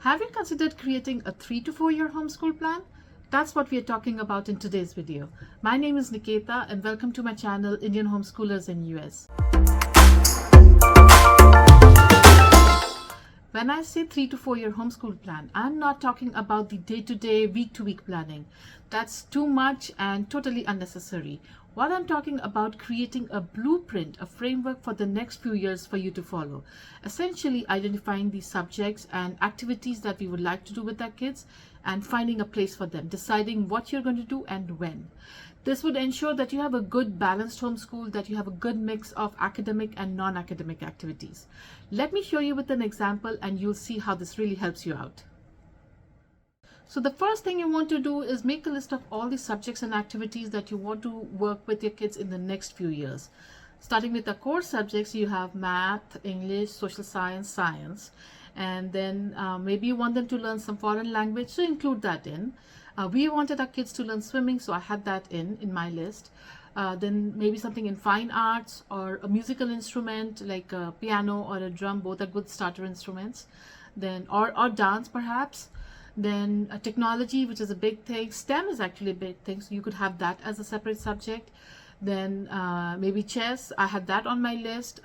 Have you considered creating a 3 to 4 year homeschool plan? That's what we are talking about in today's video. My name is Niketa and welcome to my channel Indian Homeschoolers in US. When I say 3 to 4 year homeschool plan, I'm not talking about the day-to-day, week-to-week planning. That's too much and totally unnecessary. What I'm talking about creating a blueprint, a framework for the next few years for you to follow. Essentially identifying the subjects and activities that we would like to do with our kids and finding a place for them, deciding what you're going to do and when. This would ensure that you have a good balanced homeschool, that you have a good mix of academic and non-academic activities. Let me show you with an example and you'll see how this really helps you out. So the first thing you want to do is make a list of all the subjects and activities that you want to work with your kids in the next few years. Starting with the core subjects, you have math, English, social science, science, and then maybe you want them to learn some foreign language, so include that in. We wanted our kids to learn swimming, so I had that in my list. Then maybe something in fine arts or a musical instrument like a piano or a drum, both are good starter instruments. Then or dance perhaps. Then technology, which is a big thing. STEM is actually a big thing, so you could have that as a separate subject. Then maybe chess, I had that on my list.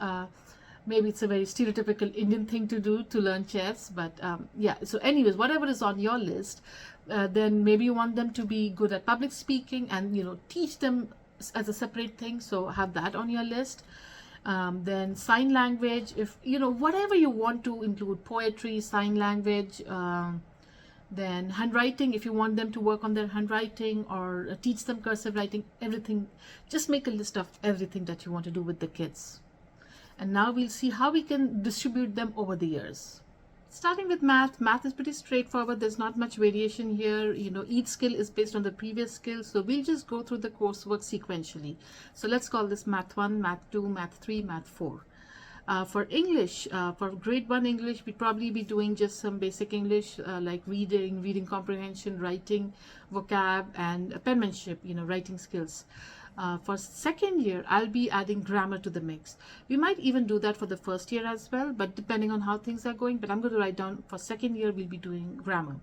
Maybe it's a very stereotypical Indian thing to do, to learn chess, but yeah, so anyways, whatever is on your list, then maybe you want them to be good at public speaking and teach them as a separate thing, so have that on your list. Then sign language, if whatever you want to include, poetry, sign language, then handwriting, if you want them to work on their handwriting or teach them cursive writing, everything. Just make a list of everything that you want to do with the kids. And now we'll see how we can distribute them over the years. Starting with math. Math is pretty straightforward. There's not much variation here. Each skill is based on the previous skill. So we'll just go through the coursework sequentially. So let's call this Math 1, Math 2, Math 3, Math 4. For English, for grade 1 English, we'd probably be doing just some basic English like reading comprehension, writing, vocab, and penmanship, writing skills. For second year, I'll be adding grammar to the mix. We might even do that for the first year as well, but depending on how things are going. But I'm going to write down for second year, we'll be doing grammar,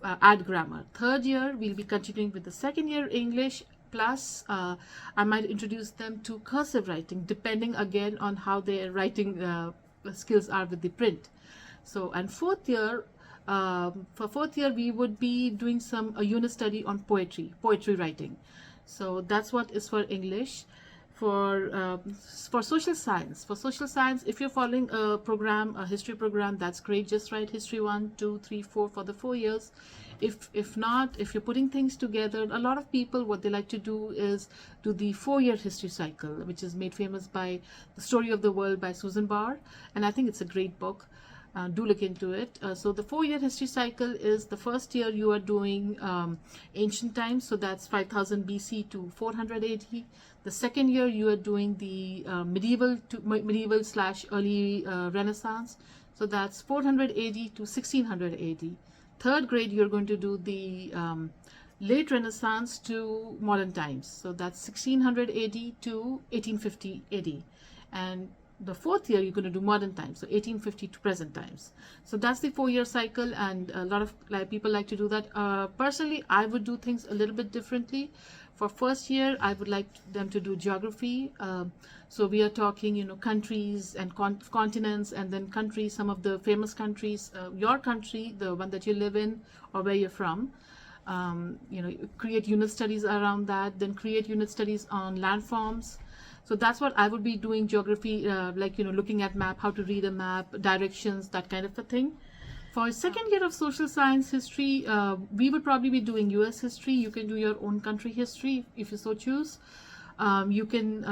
add grammar. Third year, we'll be continuing with the second year English. Plus, I might introduce them to cursive writing, depending again on how their writing skills are with the print. So, and fourth year, for fourth year, we would be doing a unit study on poetry writing. So that's what is for English. For social science, if you're following a program, a history program, that's great. Just write history 1, 2, 3, 4 for the 4 years. If not, if you're putting things together, a lot of people, what they like to do is do the 4-year history cycle, which is made famous by The Story of the World by Susan Barr, and I think it's a great book. Do look into it. So the 4-year history cycle is the first year you are doing ancient times, so that's 5000 BC to 400 AD. The second year you are doing the medieval / early Renaissance, so that's 400 AD to 1600 AD. Third grade you're going to do the late Renaissance to modern times, so that's 1600 AD to 1850 AD. And the fourth year you're going to do modern times, so 1850 to present times. So that's the 4-year cycle, and a lot of people like to do that. Personally, I would do things a little bit differently. For first year, I would like them to do geography. So we are talking, countries and continents, and then countries, some of the famous countries, your country, the one that you live in or where you're from. Create unit studies around that, then create unit studies on landforms. So that's what I would be doing, geography, looking at map, how to read a map, directions, that kind of a thing. For second year of social science history, we would probably be doing US history. You can do your own country history if you so choose. You can,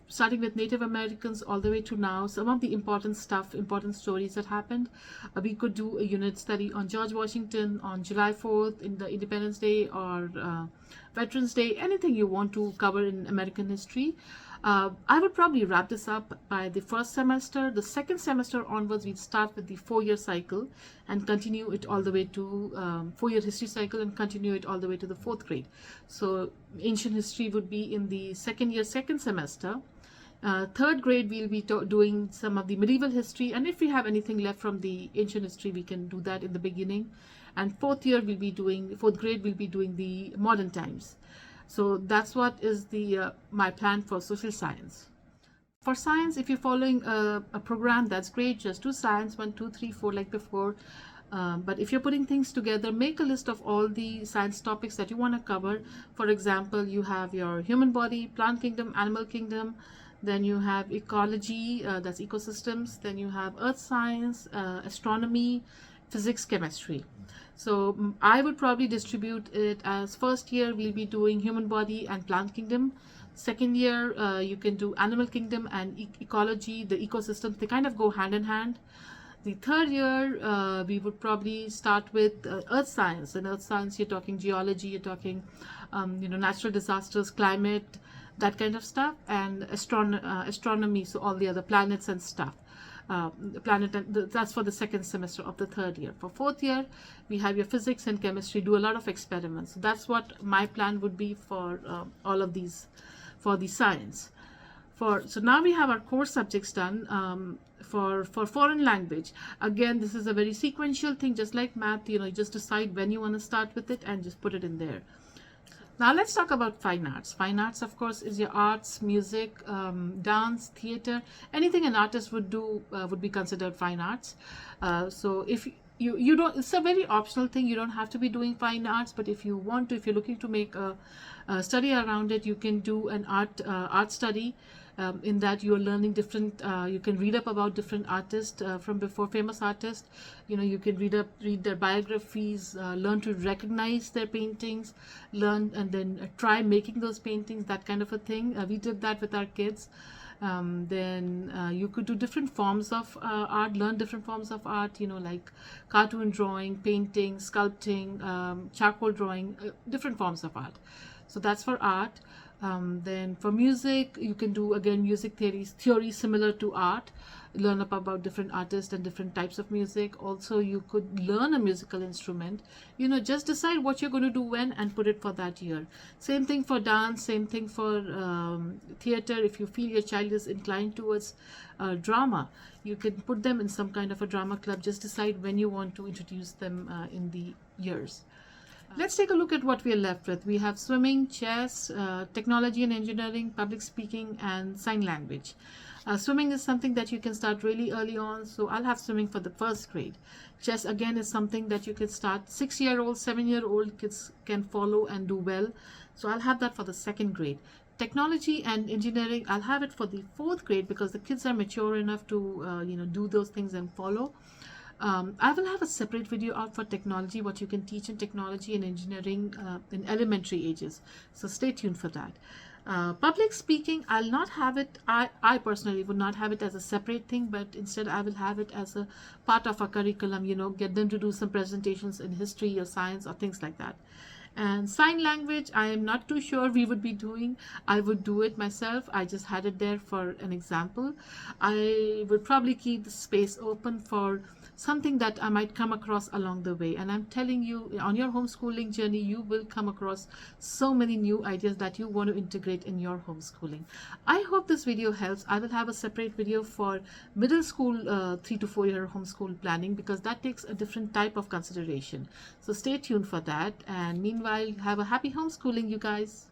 starting with Native Americans all the way to now, some of the important stories that happened. We could do a unit study on George Washington, on July 4th, in the Independence Day, or Veterans Day, anything you want to cover in American history. I would probably wrap this up by the first semester. The second semester onwards, we'd start with the 4-year cycle and continue it all the way to 4-year history cycle and continue it all the way to the 4th grade. So ancient history would be in the second year, second semester. Third grade, we'll be doing some of the medieval history, and if we have anything left from the ancient history, we can do that in the beginning. And fourth grade, we'll be doing the modern times. So that's what is the my plan for social science. For science, if you're following a program, that's great. Just do science 1, 2, 3, 4 like before. But if you're putting things together, make a list of all the science topics that you want to cover. For example, you have your human body, plant kingdom, animal kingdom. Then you have ecology, that's ecosystems. Then you have earth science, astronomy, physics, chemistry. So I would probably distribute it as first year we'll be doing human body and plant kingdom. Second year you can do animal kingdom and ecology, the ecosystems. They kind of go hand in hand. The third year we would probably start with earth science. In earth science, you're talking geology, you're talking natural disasters, climate, that kind of stuff, and astronomy, so all the other planets and stuff. That's for the second semester of the third year. For fourth year, we have your physics and chemistry, do a lot of experiments. So that's what my plan would be for all of these, for the science. So now we have our core subjects done. For foreign language, again, this is a very sequential thing, just like math. You just decide when you want to start with it and just put it in there. Now let's talk about fine arts. Fine arts, of course, is your arts, music, dance, theater, anything an artist would do would be considered fine arts. So if you don't, it's a very optional thing. You don't have to be doing fine arts, but if you want to, if you're looking to make a study around it, you can do an art study. In that you are learning different, you can read up about different artists from before, famous artists. You can read their biographies, learn to recognize their paintings, learn and then try making those paintings, that kind of a thing. We did that with our kids. Then you could do different forms of art, learn different forms of art, like cartoon drawing, painting, sculpting, charcoal drawing, different forms of art. So that's for art. Then for music, you can do, again, music theory similar to art, learn about different artists and different types of music. Also, you could learn a musical instrument, just decide what you're going to do when and put it for that year. Same thing for dance, same thing for theater. If you feel your child is inclined towards drama, you can put them in some kind of a drama club. Just decide when you want to introduce them in the years. Let's take a look at what we are left with. We have swimming, chess, technology and engineering, public speaking, and sign language. Swimming is something that you can start really early on, so I'll have swimming for the first grade. Chess, again, is something that you can start. 6-year-old, 7-year-old kids can follow and do well, so I'll have that for the second grade. Technology and engineering, I'll have it for the fourth grade because the kids are mature enough to do those things and follow. I will have a separate video out for technology, what you can teach in technology and engineering in elementary ages. So stay tuned for that. Public speaking, I'll not have it, I personally would not have it as a separate thing, but instead I will have it as a part of our curriculum, get them to do some presentations in history or science or things like that. And sign language, I am not too sure we would be doing. I would do it myself. I just had it there for an example. I would probably keep the space open for something that I might come across along the way. And I'm telling you, on your homeschooling journey, you will come across so many new ideas that you want to integrate in your homeschooling. I hope this video helps. I will have a separate video for middle school 3 to 4 year homeschool planning because that takes a different type of consideration. So stay tuned for that. And meanwhile, have a happy homeschooling, you guys.